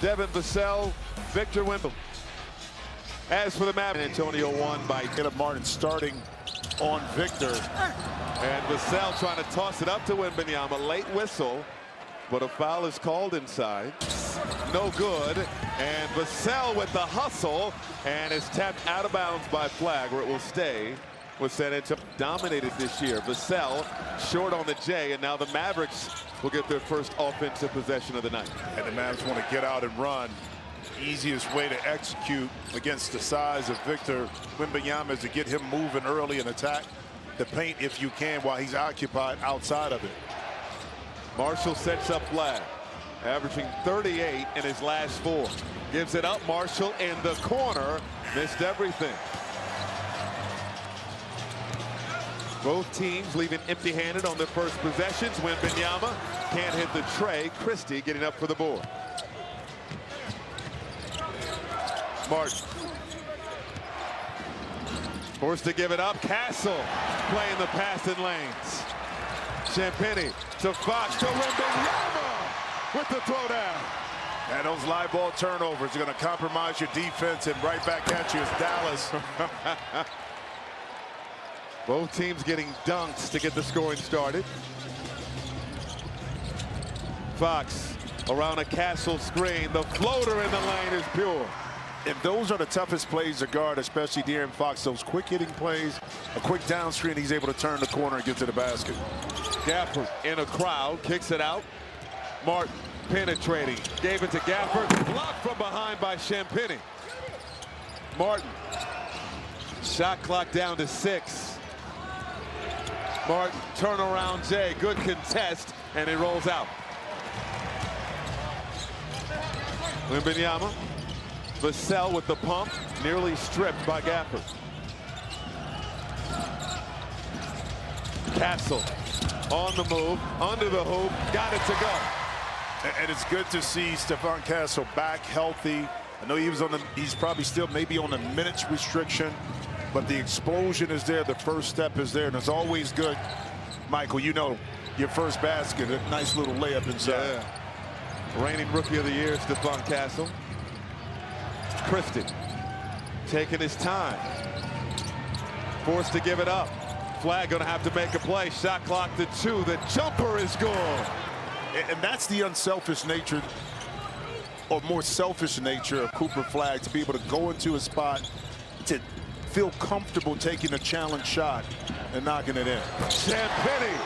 Devin Vassell, Victor Wembanyama. As for the Mavericks, Antonio won by Caleb Martin starting on Victor. And Vassell trying to toss it up to Wembanyama. Late whistle, but a foul is called inside. No good. And Vassell with the hustle, and is tapped out of bounds by flag, where it will stay with San Antonio. Dominated this year. Vassell short on the J, and now the Mavericks will get their first offensive possession of the night. And the Mavs want to get out and run. Easiest way to execute against the size of Victor Wembanyama is to get him moving early and attack the paint if you can while he's occupied outside of it. Marshall sets up flag, averaging 38 in his last 4. Gives it up. Marshall in the corner, missed everything. Both teams leaving empty-handed on their first possessions. Wembanyama can't hit the tray. Christie getting up for the board. Martin forced to give it up. Castle playing the passing lanes. Champagnie to Fox to Wembanyama with the throwdown. And those live ball turnovers are going to compromise your defense, and right back at you is Dallas. Both teams getting dunks to get the scoring started. Fox around a Castle screen. The floater in the lane is pure. And those are the toughest plays to guard, especially De'Aaron Fox. Those quick hitting plays, a quick down screen, he's able to turn the corner and get to the basket. Gafford in a crowd, kicks it out. Martin penetrating, gave it to Gafford, blocked from behind by Champagnie. Martin, shot clock down to 6. Martin, turnaround Jay, good contest, and it rolls out. Wembanyama. Vassell with the pump, nearly stripped by Gafford. Castle on the move, under the hoop, got it to go. And it's good to see Stephon Castle back healthy. I know he was on he's probably still maybe on a minutes restriction, but the explosion is there, the first step is there, and it's always good, Michael, you know, your first basket, a nice little layup inside. Yeah. Reigning Rookie of the Year, Stephon Castle. Christie taking his time, forced to give it up. Flag gonna have to make a play. Shot clock to 2. The jumper is good. And that's the unselfish nature, or more selfish nature, of Cooper Flagg, to be able to go into a spot, to feel comfortable taking a challenge shot and knocking it in. Champagnie,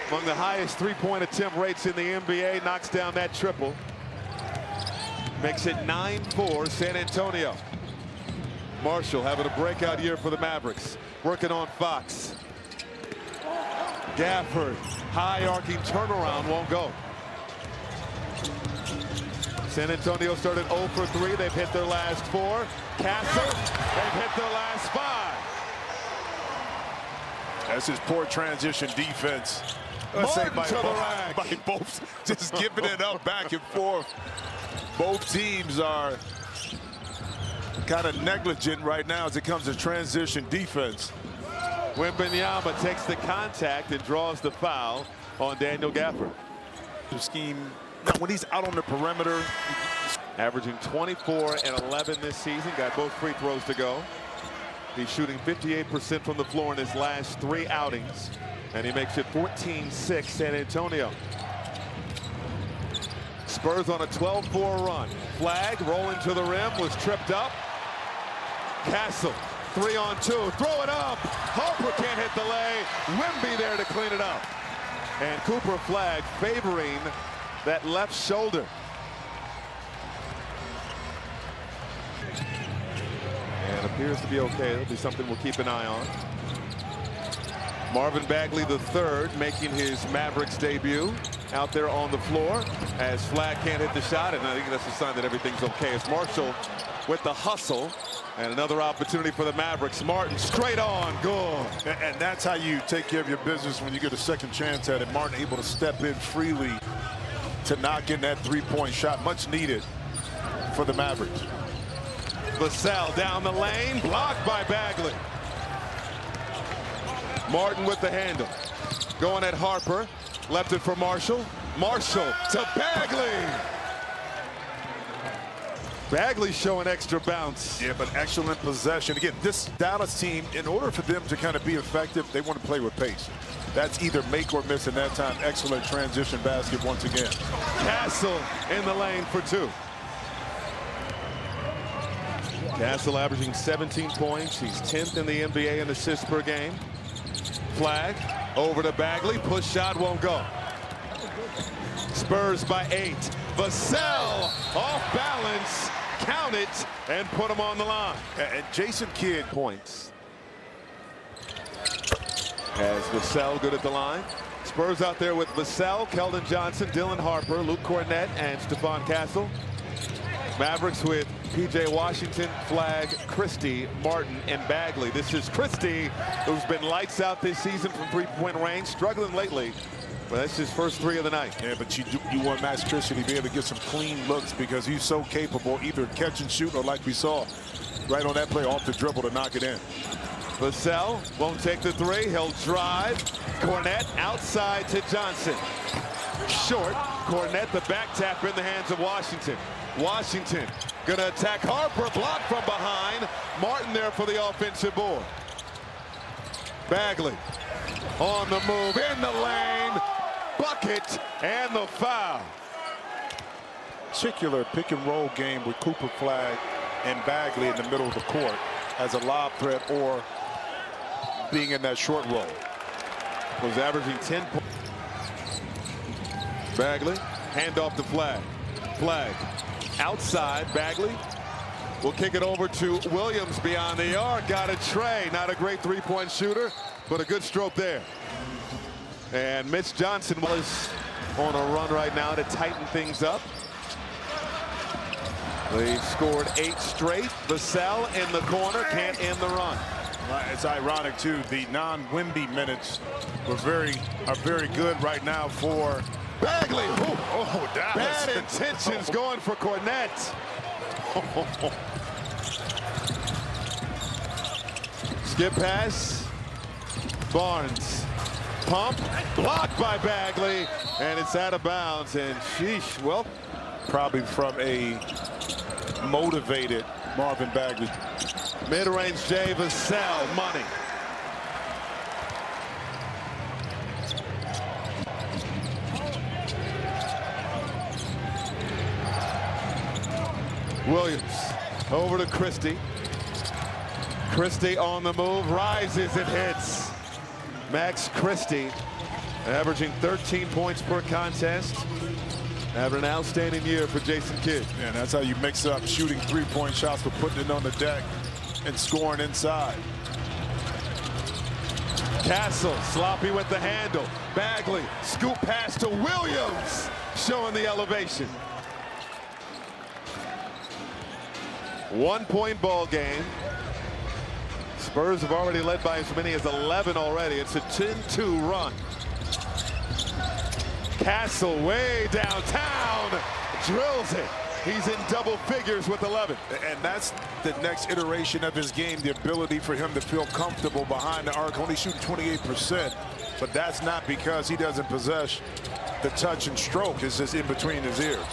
among the highest three-point attempt rates in the NBA, knocks down that triple. Makes it 9-4 San Antonio. Marshall having a breakout year for the Mavericks. Working on Fox. Gafford, high arcing turnaround, won't go. San Antonio started 0 for 3. They've hit their last 4. Castle, they've hit their last 5. That's his poor transition defense. Martin to the rack. By both, just giving it up back and forth. Both teams are kind of negligent right now as it comes to transition defense. Wembanyama takes the contact and draws the foul on Daniel Gafford. The scheme, now when he's out on the perimeter. Averaging 24 and 11 this season, got both free throws to go. He's shooting 58% from the floor in his last 3 outings, and he makes it 14-6 San Antonio. Spurs on a 12-4 run. Flag rolling to the rim, was tripped up. Castle, 3-on-2, throw it up. Harper can't hit the lay. Wemby there to clean it up. And Cooper Flagg favoring that left shoulder. And appears to be okay. It'll be something we'll keep an eye on. Marvin Bagley III making his Mavericks debut out there on the floor as Flagg can't hit the shot, and I think that's a sign that everything's okay. It's Marshall with the hustle, and another opportunity for the Mavericks. Martin straight on, good. And that's how you take care of your business when you get a second chance at it. Martin able to step in freely to knock in that three-point shot, much needed for the Mavericks. Vassell down the lane, blocked by Bagley. Martin with the handle. Going at Harper. Left it for Marshall. Marshall to Bagley. Bagley showing extra bounce. Yeah, but excellent possession. Again, this Dallas team, in order for them to kind of be effective, they want to play with pace. That's either make or miss in that time. Excellent transition basket once again. Vassell in the lane for 2. Vassell averaging 17 points. He's 10th in the NBA in assists per game. Flag over to Bagley. Push shot won't go. Spurs by 8. Vassell off balance. Count it and put him on the line. And Jason Kidd points. As Vassell good at the line. Spurs out there with Vassell, Keldon Johnson, Dylan Harper, Luke Cornett, and Stephon Castle. Mavericks with P.J. Washington, Flag, Christie, Martin, and Bagley. This is Christie, who's been lights out this season from three-point range, struggling lately. But that's his first 3 of the night. Yeah, but you want Max Christie to be able to get some clean looks because he's so capable, either catch and shoot or like we saw right on that play off the dribble to knock it in. Vassell won't take the 3. He'll drive. Cornett outside to Johnson. Short. Cornett, the back tap in the hands of Washington. Washington gonna attack Harper, blocked from behind. Martin there for the offensive board. Bagley on the move, in the lane, bucket, and the foul. Particular pick and roll game with Cooper, Flag, and Bagley in the middle of the court as a lob threat or being in that short roll. Was averaging 10 points. Bagley, hand off to Flag. Flag outside. Bagley will kick it over to Williams beyond the arc. Got a tray. Not a great three-point shooter, but a good stroke there. And Mitch Johnson was on a run right now to tighten things up. They've scored 8 straight. Vassell in the corner, can't end the run. It's ironic too. The non-Wemby minutes are very good right now for Bagley. Oh, Dallas. Bad intentions going for Cornett. Skip pass. Barnes. Pump. Blocked by Bagley. And it's out of bounds. And sheesh, well, probably from a motivated Marvin Bagley. Mid-range Jay Vassell, money. Williams over to Christie. Christie on the move, rises and hits. Max Christie averaging 13 points per contest. Having an outstanding year for Jason Kidd. Yeah, and that's how you mix up shooting three-point shots with putting it on the deck and scoring inside. Castle sloppy with the handle. Bagley scoop pass to Williams, showing the elevation. 1-point ball game. Spurs have already led by as many as 11 already. It's a 10-2 run. Castle way downtown, drills it. He's in double figures with 11. And that's the next iteration of his game, the ability for him to feel comfortable behind the arc, only shooting 28%. But that's not because he doesn't possess the touch and stroke. It's just in between his ears.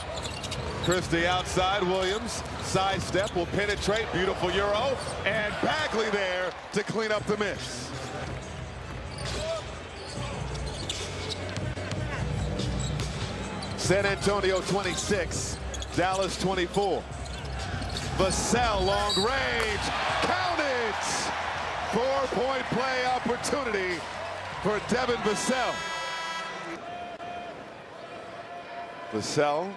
Christie outside, Williams, sidestep, will penetrate, beautiful Euro, and Bagley there to clean up the miss. San Antonio 26, Dallas 24. Vassell long range, count it! 4-point play opportunity for Devin Vassell. Vassell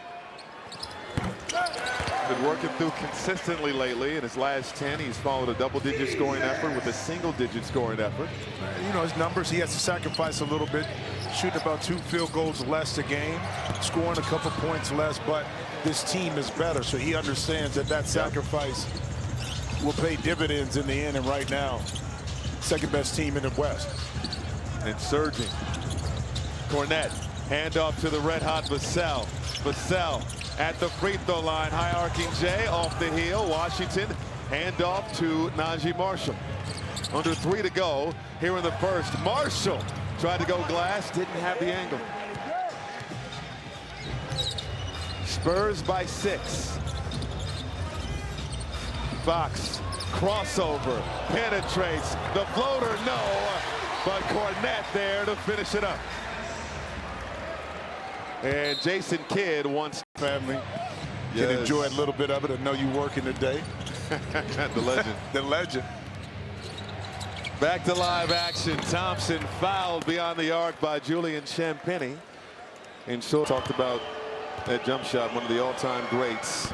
been working through consistently lately. In his last 10, he's followed a double-digit scoring effort with a single-digit scoring effort. You know, his numbers, he has to sacrifice a little bit, shooting about 2 field goals less a game, scoring a couple points less, but this team is better, so he understands that that sacrifice will pay dividends in the end, and right now, second-best team in the West. And surging. Cornett, handoff to the red-hot Vassell. Vassell at the free throw line, high-arcing Jay off the heel. Washington, handoff to Najee Marshall. Under 3 to go here in the first. Marshall tried to go glass, didn't have the angle. Spurs by 6. Fox, crossover, penetrates, the floater, no, but Cornette there to finish it up. And Jason Kidd wants family. Can enjoy a little bit of it. I know you working today. The legend. The legend. Back to live action. Thompson fouled beyond the arc by Julian Champagnie. And so talked about that jump shot, one of the all-time greats.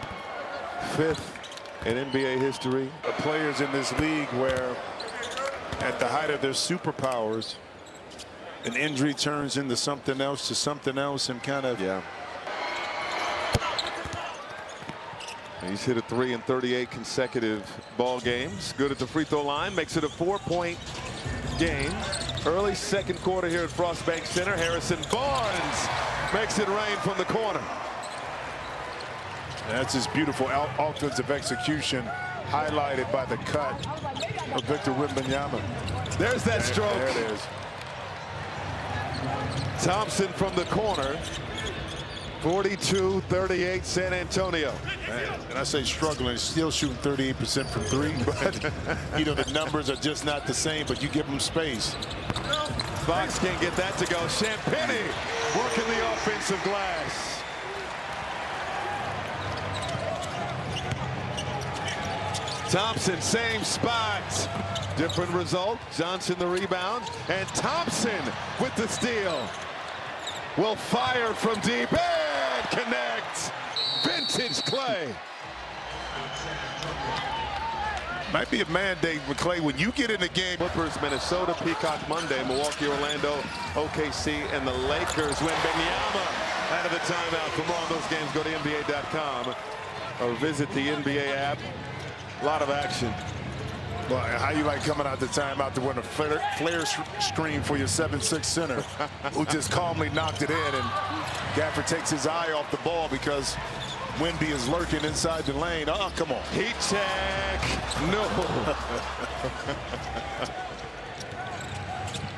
5th in NBA history. The players in this league where at the height of their superpowers, an injury turns into something else to something else and kind of. Yeah. He's hit a 3 in 38 consecutive ball games. Good at the free throw line. Makes it a 4-point game. Early second quarter here at Frostbank Center. Harrison Barnes makes it rain from the corner. That's his beautiful offensive execution, highlighted by the cut of Victor Wembanyama. There's that stroke. There it is. Thompson from the corner. 42-38 San Antonio. And I say struggling, still shooting 38% from 3, but you know the numbers are just not the same, but you give them space. Fox can't get that to go. Champagnie working the offensive glass. Thompson, same spot. Different result. Johnson the rebound. And Thompson with the steal. Will fire from deep and connect. Vintage Klay. Might be a mandate with Klay when you get in the game. Clippers, Minnesota, Peacock Monday, Milwaukee, Orlando, OKC, and the Lakers. Wembanyama out of the timeout. For more on those games, go to NBA.com or visit the NBA app. A lot of action. Well, how you like coming out the timeout to win a flare screen for your 7'6" center who just calmly knocked it in, and Gafford takes his eye off the ball because Wemby is lurking inside the lane. Oh, come on. Heat check. No.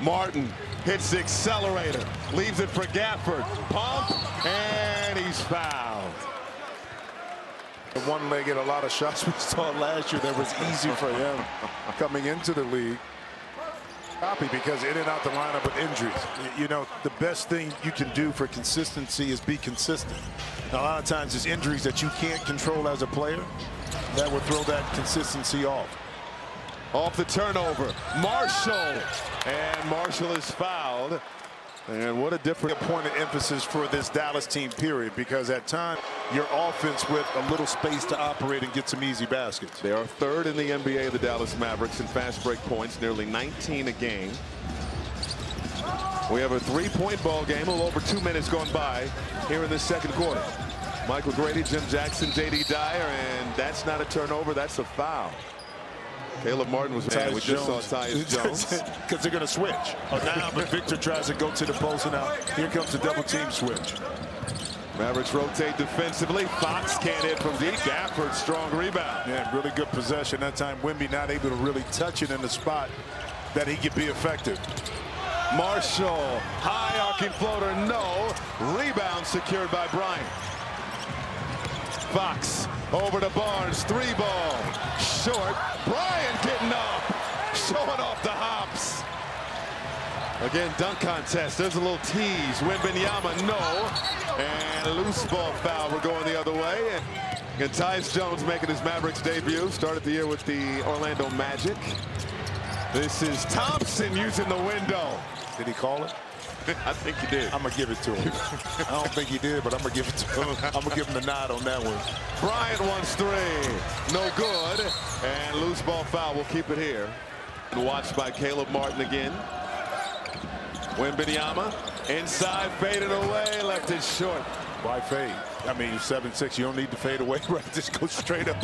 Martin hits the accelerator. Leaves it for Gafford. Pump. And he's fouled. One leg at a lot of shots we saw last year that was easy for him coming into the league. Copy because in and out the lineup with injuries. You know, the best thing you can do for consistency is be consistent. Now, a lot of times it's injuries that you can't control as a player that will throw that consistency off. Off the turnover, Marshall. And Marshall is fouled. And what a different point of emphasis for this Dallas team, period, because at times your offense with a little space to operate and get some easy baskets. They are 3rd in the NBA, the Dallas Mavericks, in fast break points, nearly 19 a game. We have a 3-point ball game, a little over 2 minutes going by here in the second quarter. Michael Grady, Jim Jackson, J.D. Dyer, and that's not a turnover, that's a foul. Caleb Martin was bad. We just saw Tyus Jones. Because they're going to switch. Now, but Victor tries to go to the post, and now here comes the double team switch. Mavericks rotate defensively. Fox can't hit from deep. Gafford, strong rebound. Yeah, really good possession. That time, Wemby not able to really touch it in the spot that he could be effective. Marshall, high arcing floater, no. Rebound secured by Bryant. Fox over to Barnes, 3-ball, short. Bryant getting up, showing off the hops. Again, dunk contest. There's a little tease. Wembanyama, no. And loose ball foul. We're going the other way. And Tyus Jones making his Mavericks debut. Started the year with the Orlando Magic. This is Thompson using the window. Did he call it? I think he did. I'm going to give it to him. I don't think he did, but I'm going to give it to him. I'm going to give him the nod on that one. Bryant wants 3. No good. And loose ball foul. We'll keep it here. Watched by Caleb Martin again. Wembanyama inside, faded away, left it short. Why fade? I mean, 7'6", you don't need to fade away, right? Just go straight up.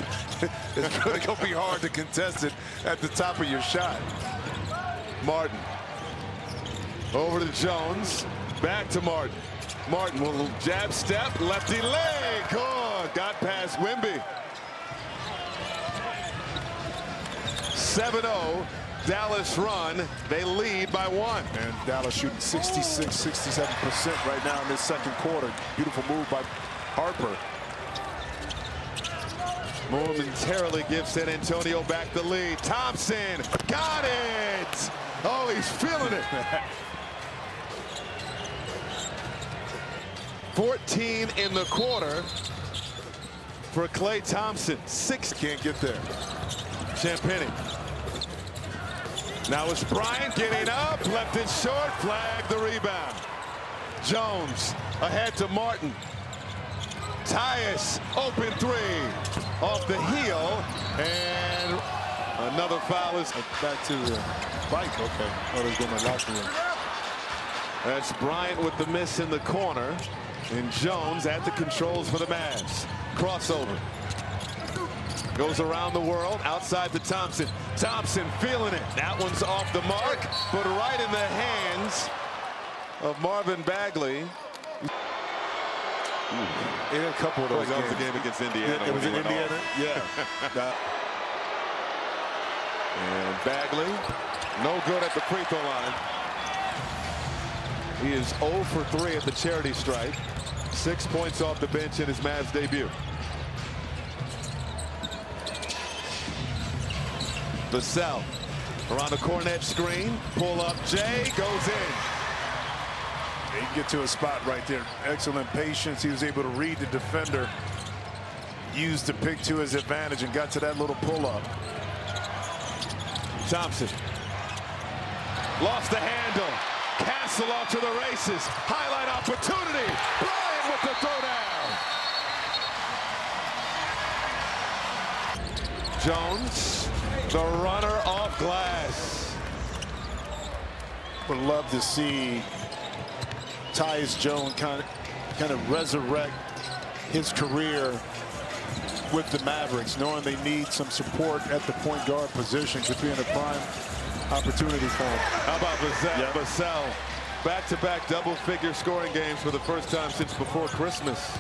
It's really going to be hard to contest it at the top of your shot. Martin. Over to Jones. Back to Martin. Martin will jab step. Lefty leg. Oh, got past Wemby. 7-0. Dallas run. They lead by 1. And Dallas shooting 66, 67% right now in this second quarter. Beautiful move by Harper. momentarily gives San Antonio back the lead. Thompson got it. Oh, he's feeling it. 14 in the quarter for Klay Thompson. 6 can't get there. Champagnie. Now it's Bryant getting up, left it short, flag the rebound. Jones ahead to Martin. Tyus, open three, off the heel, and another foul is back to the bike. Okay, oh, they're going to locker room. That's Bryant with the miss in the corner, and Jones at the controls for the Mavs. Crossover. Goes around the world, outside to Thompson. Thompson feeling it. That one's off the mark, but right in the hands of Marvin Bagley. In a couple of those that games. was the game against Indiana. It was in Indiana? Yeah. And Bagley, no good at the free throw line. He is 0 for 3 at the charity stripe. 6 points off the bench in his Mavs debut. Vassell around the Cornet screen. Pull up, Jay goes in. He can get to a spot right there. Excellent patience. He was able to read the defender, used the pick to his advantage, and got to that little pull-up. Thompson lost the handle. Castle off to the races. Highlight opportunity. Bryant with the throwdown. Jones, the runner off glass. Would love to see Tyus Jones kind of resurrect his career with the Mavericks, knowing they need some support at the point guard position. Could be in a prime opportunity for him. How about Vassell? Yep. Vassell, back-to-back double-figure scoring games for the first time since before Christmas.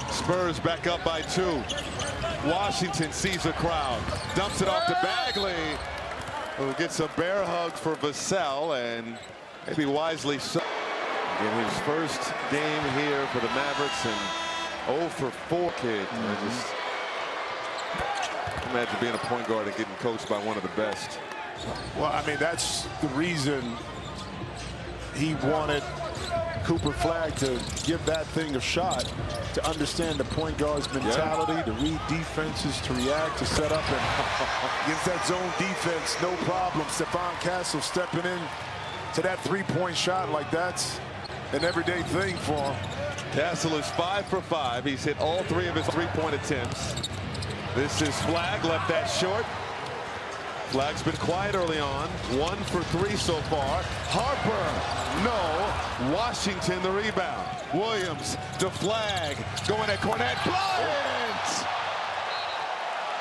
Spurs back up by 2. Washington sees a crowd, dumps it off to Bagley, who gets a bear hug for Vassell, and maybe wisely so. In his first game here for the Mavericks, and 0 for 4 kid. I just imagine being a point guard and getting coached by one of the best. Well, I mean, that's the reason he wanted Cooper Flagg to give that thing a shot, to understand the point guard's mentality, to read defenses, to react, to set up, and against that zone defense, no problem. Stephon Castle stepping in to that three-point shot like that's an everyday thing for him. Castle is 5 for 5. He's hit all 3 of his three-point attempts. This is Flagg, left that short. Flagg's been quiet early on. 1 for 3 so far. Harper, no. Washington the rebound. Williams to Flagg, going at Cornet. Bryant!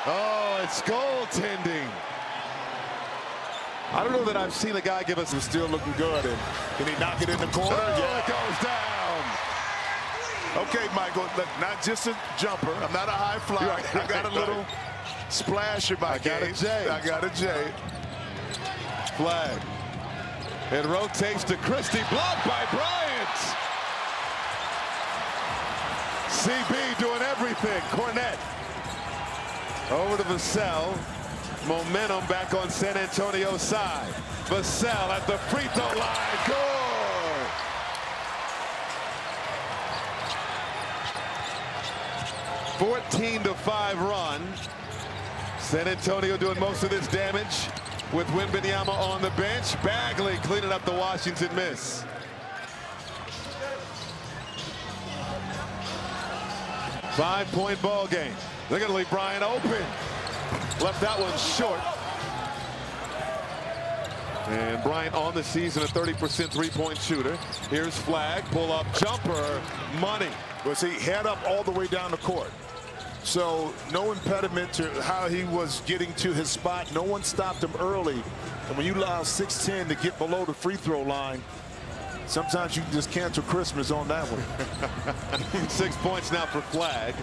Oh, it's goaltending. I don't know that I've seen a guy give us. He's still looking good. And can he knock it in the corner? Oh, it goes down. Okay, Michael, look, not just a jumper. I'm not a high flyer. Right. I got a little splash in my game. got a J. I got a J. Flagg. It rotates to Christie, blocked by Bryant. CB doing everything. Cornet over to Vassell. Momentum back on San Antonio's side. Vassell at the free throw line. Good. (14-5) run. San Antonio doing most of this damage with Wembanyama on the bench. Bagley cleaning up the Washington miss. Five-point ball game. They're going to leave Bryant open. Left that one short. And Bryant on the season, a 30% three-point shooter. Here's Flagg, pull-up jumper, money. Well, see, head up all the way down the court. So no impediment to how he was getting to his spot. No one stopped him early. And when you allow 6'10" to get below the free throw line, sometimes you can just cancel Christmas on that one. 6 points now for Flagg.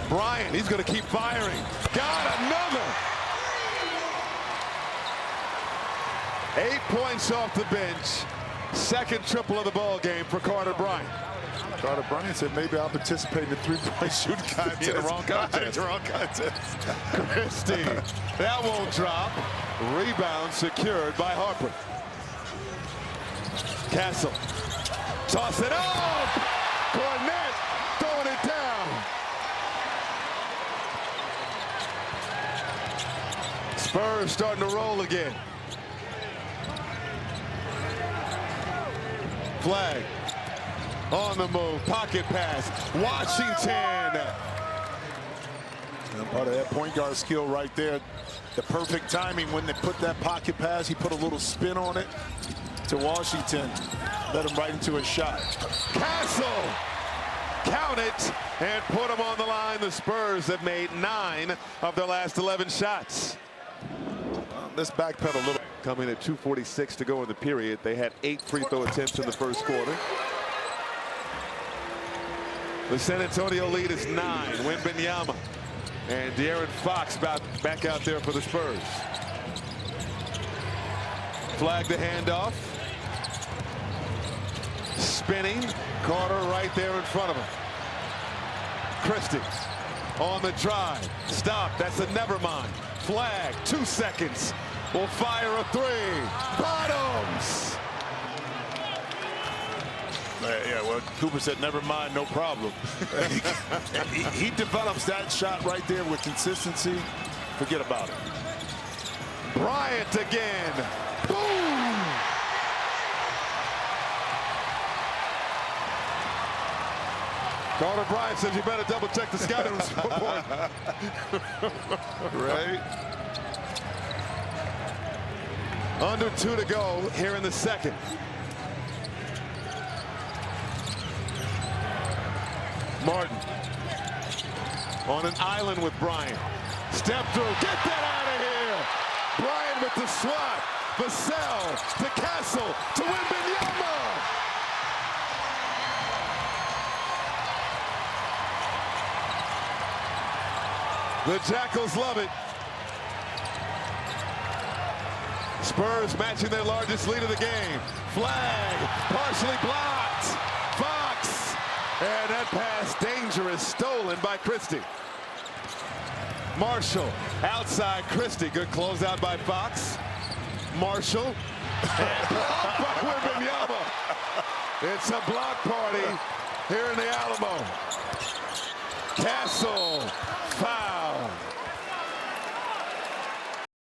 Bryant, he's going to keep firing. Got another. 8 points off the bench. Second triple of the ball game for Carter Bryant. Carter Bryant said maybe I'll participate in the three-point shooting contest. In the wrong contest. The wrong contest. Christie, that won't drop. Rebound secured by Harper. Castle, toss it up. Cornette throwing it down. Spurs starting to roll again. Flag on the move, pocket pass, Washington. And part of that point guard skill right there. The perfect timing when they put that pocket pass. He put a little spin on it to Washington. Led him right into a shot. Castle, count it, and put him on the line. The Spurs have made 9 of their last 11 shots. Let's backpedal a little. Coming at 2:46 to go in the period. They had 8 free throw attempts in the first quarter. The San Antonio lead is 9. Wembanyama and De'Aaron Fox back out there for the Spurs. Flag the handoff. Spinning. Carter right there in front of him. Christie on the drive. Stop. That's a never mind. Flag. 2 seconds. Will fire a 3. Bottoms. Yeah, well, Cooper said, never mind, no problem. he develops that shot right there with consistency. Forget about it. Bryant again. Boom. Carter Bryant says you better double check the scouting report. Right? Under 2 to go here in the second. Martin on an island with Bryant. Step through. Get that out of here. Bryant with the swat. Vassell to Castle to Wembanyama. The Jackals love it. Spurs matching their largest lead of the game. Flag partially blocked. Fox. And that pass dangerous, stolen by Christie. Marshall outside Christie. Good closeout by Fox. Marshall. And blocked by Wembanyama. It's a block party here in the Alamo. Castle. Foul.